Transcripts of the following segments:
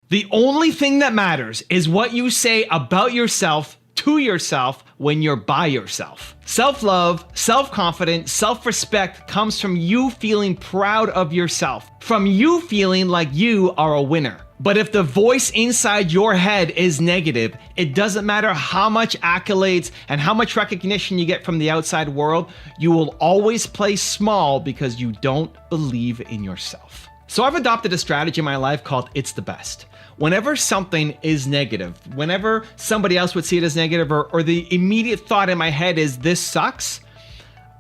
The only thing that matters is what you say about yourself to yourself when you're by yourself. Self-love, self-confidence, self-respect comes from you feeling proud of yourself, from you feeling like you are a winner. But if the voice inside your head is negative, it doesn't matter how much accolades and how much recognition you get from the outside world, you will always play small because you don't believe in yourself. So I've adopted a strategy in my life called It's the Best. Whenever something is negative, whenever somebody else would see it as negative, or the immediate thought in my head is this sucks,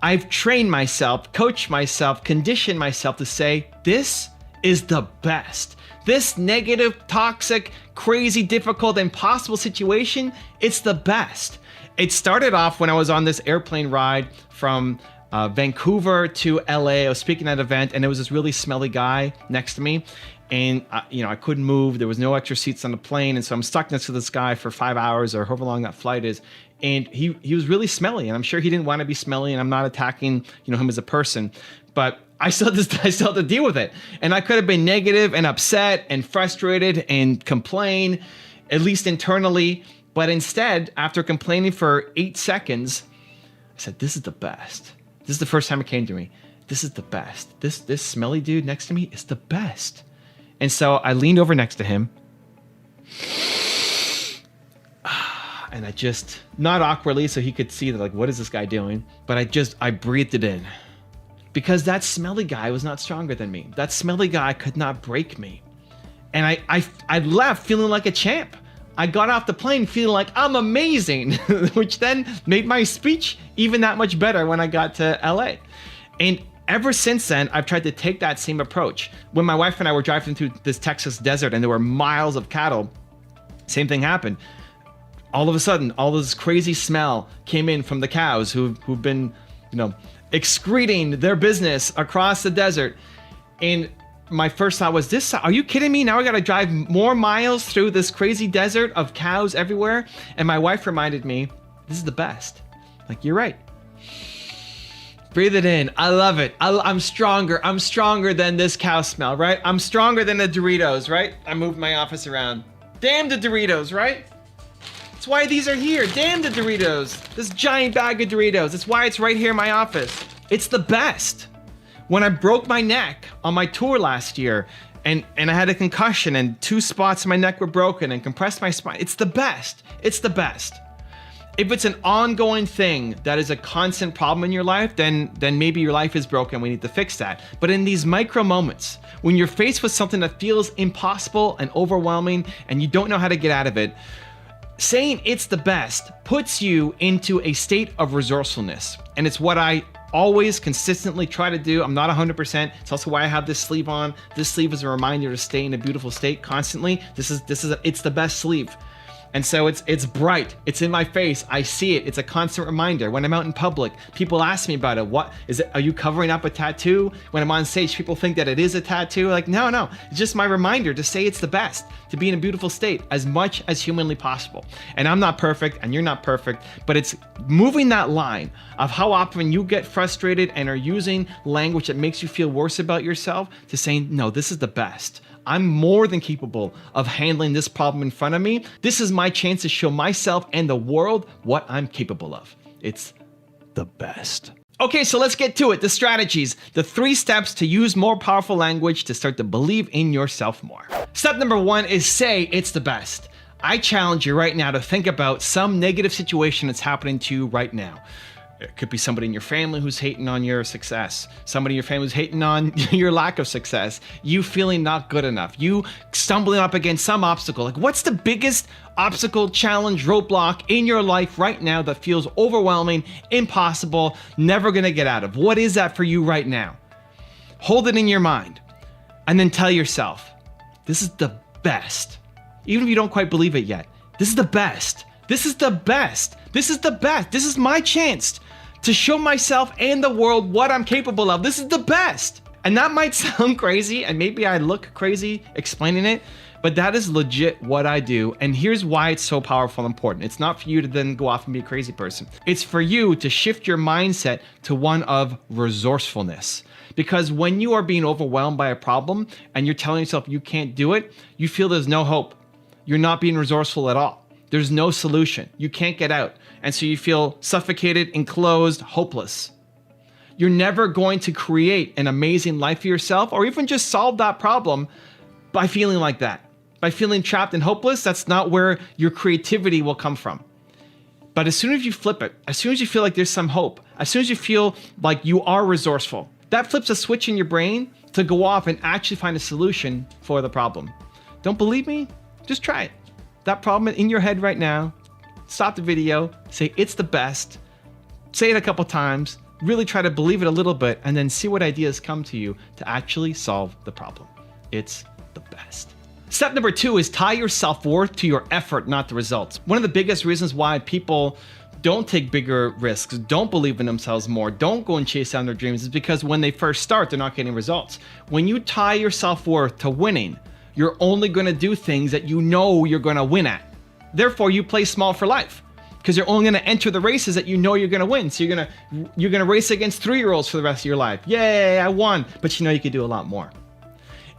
I've trained myself, coached myself, conditioned myself to say, this is the best. This negative, toxic, crazy, difficult, impossible situation, it's the best. It started off when I was on this airplane ride from Vancouver to LA. I was speaking at an event and there was this really smelly guy next to me. And I couldn't move. There was no extra seats on the plane. And so I'm stuck next to this guy for 5 hours or however long that flight is. And he was really smelly. And I'm sure he didn't want to be smelly. And I'm not attacking him as a person. But I still had to deal with it. And I could have been negative and upset and frustrated and complain, at least internally. But instead, after complaining for 8 seconds, I said, this is the best. This is the first time it came to me. This is the best. This smelly dude next to me is the best. And so I leaned over next to him and I just, not awkwardly so he could see that, like, what is this guy doing? But I breathed it in because that smelly guy was not stronger than me. That smelly guy could not break me. And I left feeling like a champ. I got off the plane feeling like I'm amazing, which then made my speech even that much better when I got to LA. And ever since then, I've tried to take that same approach. When my wife and I were driving through this Texas desert and there were miles of cattle, same thing happened. All of a sudden, all this crazy smell came in from the cows who've been, excreting their business across the desert. And my first thought was, are you kidding me? Now I gotta drive more miles through this crazy desert of cows everywhere? And my wife reminded me, this is the best. Like, you're right. Breathe it in. I love it. I'm stronger. I'm stronger than this cow smell, right? I'm stronger than the Doritos, right? I moved my office around. Damn the Doritos, right? That's why these are here. Damn the Doritos. This giant bag of Doritos. That's why it's right here in my office. It's the best. When I broke my neck on my tour last year and I had a concussion and 2 spots in my neck were broken and compressed my spine, it's the best. It's the best. If it's an ongoing thing that is a constant problem in your life, then maybe your life is broken. We need to fix that. But in these micro moments, when you're faced with something that feels impossible and overwhelming and you don't know how to get out of it, saying it's the best puts you into a state of resourcefulness. And it's what I always consistently try to do. I'm not 100%. It's also why I have this sleeve on. This sleeve is a reminder to stay in a beautiful state constantly. It's the best sleeve. And so it's bright, it's in my face, I see it, it's a constant reminder. When I'm out in public, people ask me about it. What is it? Are you covering up a tattoo? When I'm on stage, people think that it is a tattoo. Like, no, it's just my reminder to say it's the best, to be in a beautiful state as much as humanly possible. And I'm not perfect and you're not perfect, but it's moving that line of how often you get frustrated and are using language that makes you feel worse about yourself to saying, no, this is the best. I'm more than capable of handling this problem in front of me. This is my chance to show myself and the world what I'm capable of. It's the best. Okay, so let's get to it. The strategies, the 3 steps to use more powerful language to start to believe in yourself more. Step number 1 is say it's the best. I challenge you right now to think about some negative situation that's happening to you right now. It could be somebody in your family who's hating on your success. Somebody in your family who's hating on your lack of success. You feeling not good enough. You stumbling up against some obstacle. Like, what's the biggest obstacle, challenge, roadblock in your life right now that feels overwhelming, impossible, never gonna get out of? What is that for you right now? Hold it in your mind and then tell yourself, this is the best. Even if you don't quite believe it yet, this is the best. This is the best. This is the best. This is my chance to show myself and the world what I'm capable of. This is the best. And that might sound crazy, and maybe I look crazy explaining it, but that is legit what I do. And here's why it's so powerful and important. It's not for you to then go off and be a crazy person. It's for you to shift your mindset to one of resourcefulness. Because when you are being overwhelmed by a problem and you're telling yourself you can't do it, you feel there's no hope. You're not being resourceful at all. There's no solution. You can't get out. And so you feel suffocated, enclosed, hopeless. You're never going to create an amazing life for yourself or even just solve that problem by feeling like that. By feeling trapped and hopeless, that's not where your creativity will come from. But as soon as you flip it, as soon as you feel like there's some hope, as soon as you feel like you are resourceful, that flips a switch in your brain to go off and actually find a solution for the problem. Don't believe me? Just try it. That problem in your head right now, stop the video, say it's the best, say it a couple times, really try to believe it a little bit, and then see what ideas come to you to actually solve the problem. It's the best. Step number 2 is tie your self-worth to your effort, not the results. One of the biggest reasons why people don't take bigger risks, don't believe in themselves more, don't go and chase down their dreams is because when they first start, they're not getting results. When you tie your self-worth to winning, you're only going to do things that you know you're going to win at. Therefore, you play small for life because you're only going to enter the races that you know you're going to win. So you're going to race against 3-year-olds for the rest of your life. Yay, I won. But you know you could do a lot more.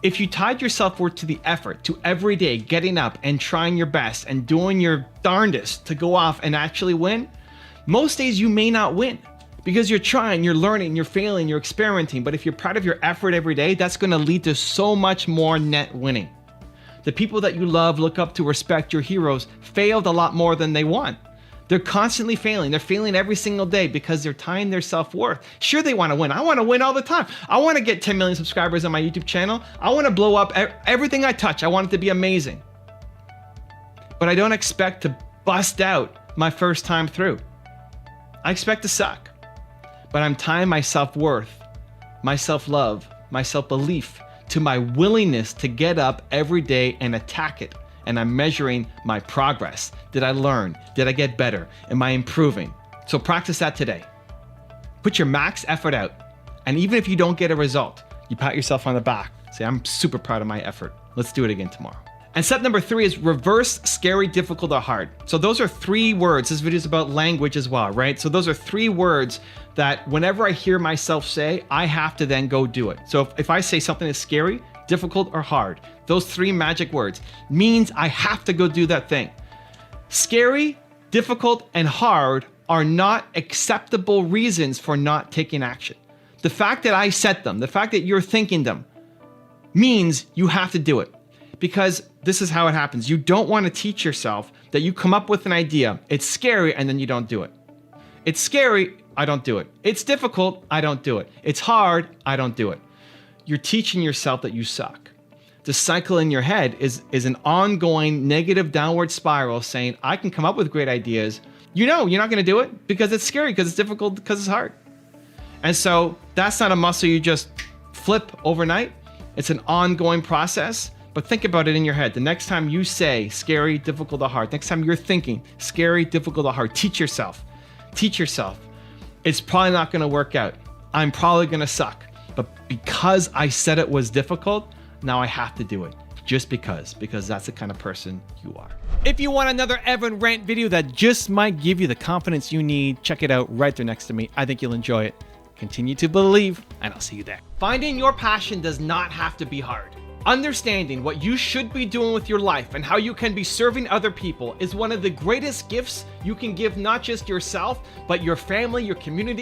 If you tied your self-worth to the effort, to every day getting up and trying your best and doing your darndest to go off and actually win, most days you may not win because you're trying, you're learning, you're failing, you're experimenting. But if you're proud of your effort every day, that's going to lead to so much more net winning. The people that you love, look up to, respect, your heroes, failed a lot more than they won. They're constantly failing. They're failing every single day because they're tying their self-worth. Sure, they want to win. I want to win all the time. I want to get 10 million subscribers on my YouTube channel. I want to blow up everything I touch. I want it to be amazing. But I don't expect to bust out my first time through. I expect to suck. But I'm tying my self-worth, my self-love, my self-belief to my willingness to get up every day and attack it. And I'm measuring my progress. Did I learn? Did I get better? Am I improving? So practice that today. Put your max effort out. And even if you don't get a result, you pat yourself on the back. Say, I'm super proud of my effort. Let's do it again tomorrow. And step number 3 is reverse scary, difficult, or hard. So those are 3 words. This video is about language as well, right? So those are 3 words that whenever I hear myself say, I have to then go do it. So if I say something is scary, difficult, or hard, those 3 magic words means I have to go do that thing. Scary, difficult, and hard are not acceptable reasons for not taking action. The fact that I set them, the fact that you're thinking them, means you have to do it. Because this is how it happens. You don't want to teach yourself that you come up with an idea, it's scary, and then you don't do it. It's scary, I don't do it. It's difficult, I don't do it. It's hard, I don't do it. You're teaching yourself that you suck. The cycle in your head is an ongoing negative downward spiral saying, I can come up with great ideas. You know you're not going to do it because it's scary, because it's difficult, because it's hard. And so that's not a muscle you just flip overnight. It's an ongoing process. But think about it in your head. The next time you say scary, difficult, or hard, next time you're thinking scary, difficult, or hard, teach yourself. Teach yourself. It's probably not going to work out. I'm probably going to suck. But because I said it was difficult, now I have to do it. Just because that's the kind of person you are. If you want another Evan Rant video that just might give you the confidence you need, check it out right there next to me. I think you'll enjoy it. Continue to believe, and I'll see you there. Finding your passion does not have to be hard. Understanding what you should be doing with your life and how you can be serving other people is one of the greatest gifts you can give not just yourself, but your family, your community,